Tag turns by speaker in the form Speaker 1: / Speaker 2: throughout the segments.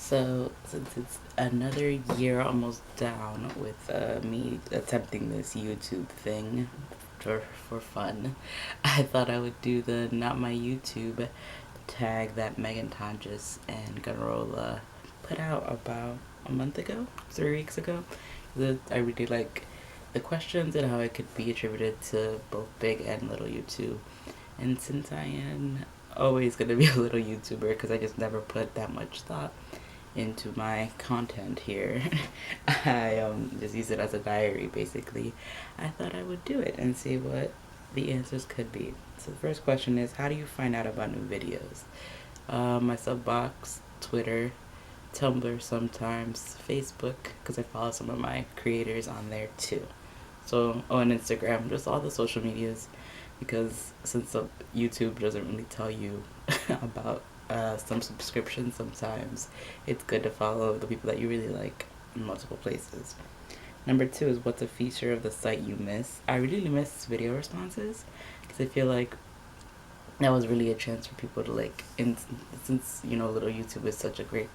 Speaker 1: So, since it's another year almost down with me attempting this YouTube thing for fun, I thought I would do the Not My YouTube tag that Meghan Tonjes and Gunnarolla put out about a month ago, 3 weeks ago. I really like the questions and how it could be attributed to both big and little YouTube. And since I am always going to be a little YouTuber because I just never put that much thought into my content here, I just use it as a diary basically. I thought I would do it and see what the answers could be. So the first question is, how do you find out about new videos? My sub box, Twitter, Tumblr sometimes, Facebook, because I follow some of my creators on there too. So, on Instagram, just all the social medias, because since YouTube doesn't really tell you about some subscriptions sometimes, it's good to follow the people that you really like in multiple places. Number two is, what's a feature of the site you miss? I really miss video responses because I feel like that was really a chance for people to like, and since little YouTube is such a great,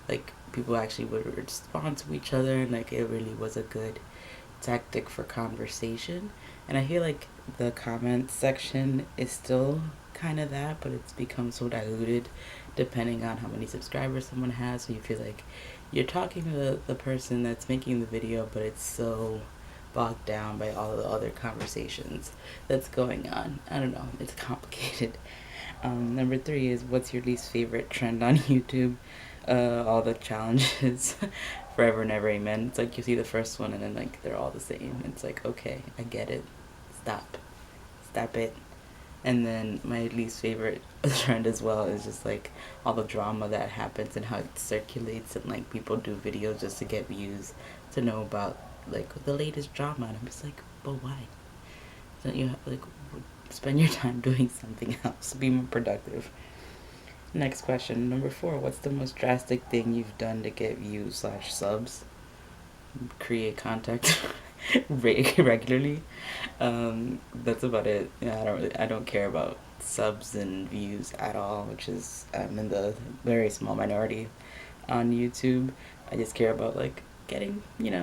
Speaker 1: like, people actually would respond to each other, and like it really was a good tactic for conversation. And I feel like the comment section is still kind of that, but it's become so diluted depending on how many subscribers someone has. So you feel like you're talking to the person that's making the video, but it's so bogged down by all the other conversations that's going on. I don't know, it's complicated. Number three is, what's your least favorite trend on YouTube? All the challenges. Forever and ever amen. It's like you see the first one and then like they're all the same. It's like, okay, I get it. Stop it. And then my least favorite trend as well is just like all the drama that happens and how it circulates, and like people do videos just to get views, to know about like the latest drama, and I'm just like, but why? Don't you have, like, spend your time doing something else, be more productive. Next question, number four, what's the most drastic thing you've done to get views/subs? Create contact regularly. That's about it. Yeah, I don't care about subs and views at all, which is, I'm in the very small minority on YouTube. I just care about like getting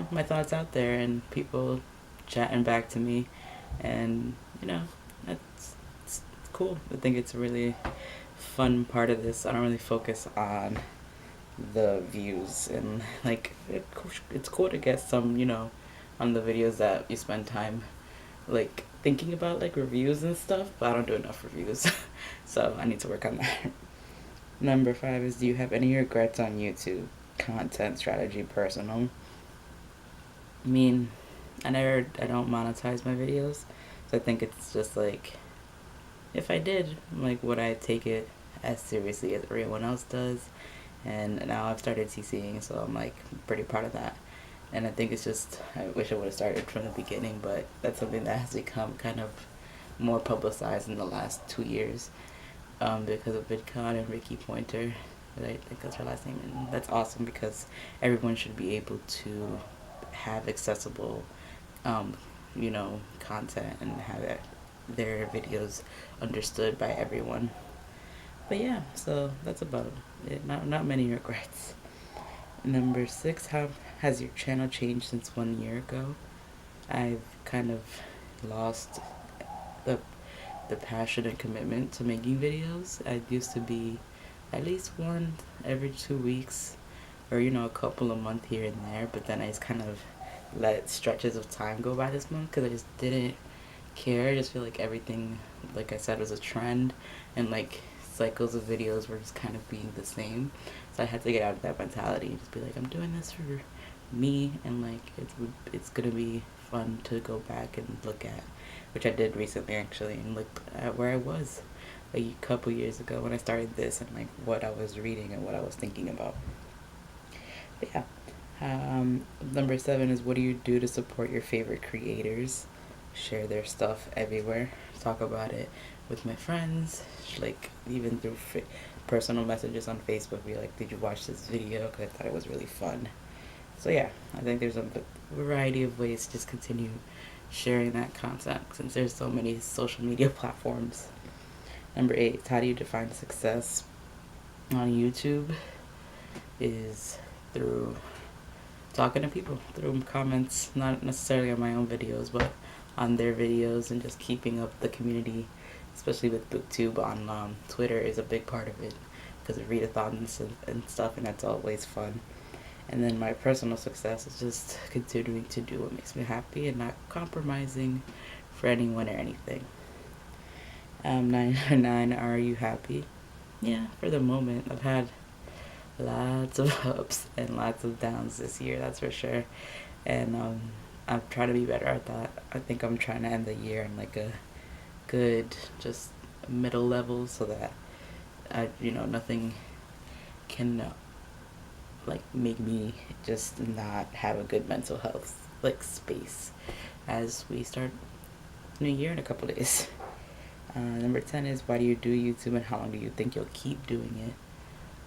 Speaker 1: my thoughts out there and people chatting back to me, and that's it's cool. I think it's a really fun part of this. I don't really focus on the views, and like it's cool to get some on the videos that you spend time like thinking about, like reviews and stuff, but I don't do enough reviews. So I need to work on that. Number five is, do you have any regrets on YouTube? Content strategy, personal. I mean, I don't monetize my videos, so I think it's just like, if I did, like, would I take it as seriously as everyone else does? And now I've started CCing, so I'm like pretty proud of that. And I think it's just, I wish I would have started from the beginning, but that's something that has become kind of more publicized in the last 2 years, because of VidCon and Ricky Pointer. I think that's her last name, and that's awesome because everyone should be able to have accessible, content, and have their videos understood by everyone. But yeah, so that's about it. Not many regrets. Number six, how has your channel changed since 1 year ago? I've kind of lost the passion and commitment to making videos. I used to be at least one every 2 weeks, or a couple a month here and there, but then I just kind of let stretches of time go by this month because I just didn't care. I just feel like everything, like I said, was a trend, and like cycles of videos were just kind of being the same. So I had to get out of that mentality and just be like, I'm doing this for me, and like it's gonna be fun to go back and look at, which I did recently actually, and look at where I was a couple years ago when I started this, and like what I was reading and what I was thinking about. But yeah. Number seven is, what do you do to support your favorite creators? Share their stuff everywhere. Talk about it with my friends, like even through personal messages on Facebook. Be like, did you watch this video? Because I thought it was really fun. So yeah, I think there's a variety of ways to just continue sharing that content since there's so many social media platforms. Number eight, how do you define success on YouTube? is through talking to people, through comments, not necessarily on my own videos, but on their videos, and just keeping up the community, especially with booktube on Twitter is a big part of it, because of readathons and stuff, and that's always fun. And then my personal success is just continuing to do what makes me happy and not compromising for anyone or anything. 999, are you happy? Yeah, for the moment. I've had lots of ups and lots of downs this year, that's for sure. And I'm trying to be better at that. I think I'm trying to end the year in like a good, just middle level, so that nothing can like make me just not have a good mental health like space as we start new year in a couple days. Number 10 is, why do you do YouTube and how long do you think you'll keep doing it?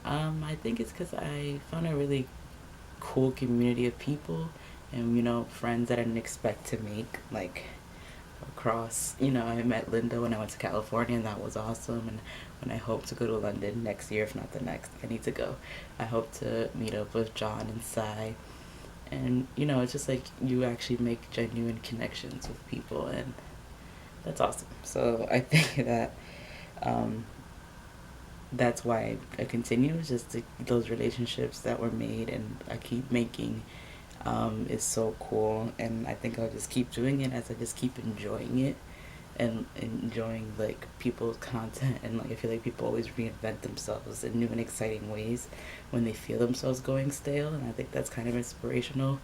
Speaker 1: I think it's because I found a really cool community of people and friends that I didn't expect to make, like across. I met Linda when I went to California, and that was awesome. And when I hope to go to London next year, if not the next, I need to go. I hope to meet up with John and Sai. And it's just like you actually make genuine connections with people, and that's awesome. So I think that that's why I continue. It's just those relationships that were made and I keep making is so cool. And I think I'll just keep doing it as I just keep enjoying it and enjoying like people's content. And like I feel like people always reinvent themselves in new and exciting ways when they feel themselves going stale. And I think that's kind of inspirational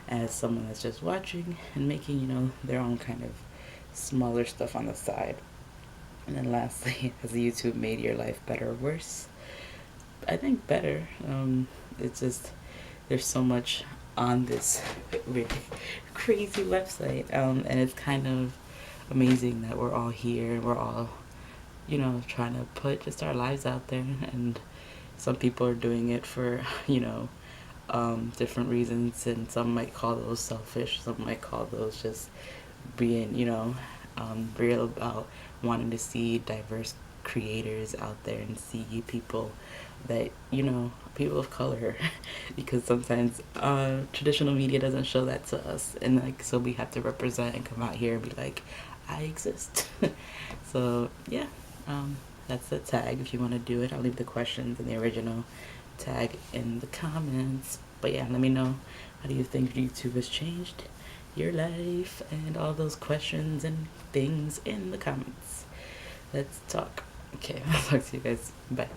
Speaker 1: as someone that's just watching and making their own kind of smaller stuff on the side. And then lastly, has YouTube made your life better or worse? I think better. It's just there's so much on this really crazy website, and it's kind of amazing that we're all here. We're all, trying to put just our lives out there, and some people are doing it for different reasons, and some might call those selfish. Some might call those just being real about wanting to see diverse creators out there and see people that people of color because sometimes traditional media doesn't show that to us, and like so we have to represent and come out here and be like, I exist. So yeah, that's the tag. If you want to do it, I'll leave the questions and the original tag in the comments. But yeah, let me know, how do you think YouTube has changed your life, and all those questions and things in the comments. Let's talk. Okay, I'll talk to you guys. Bye.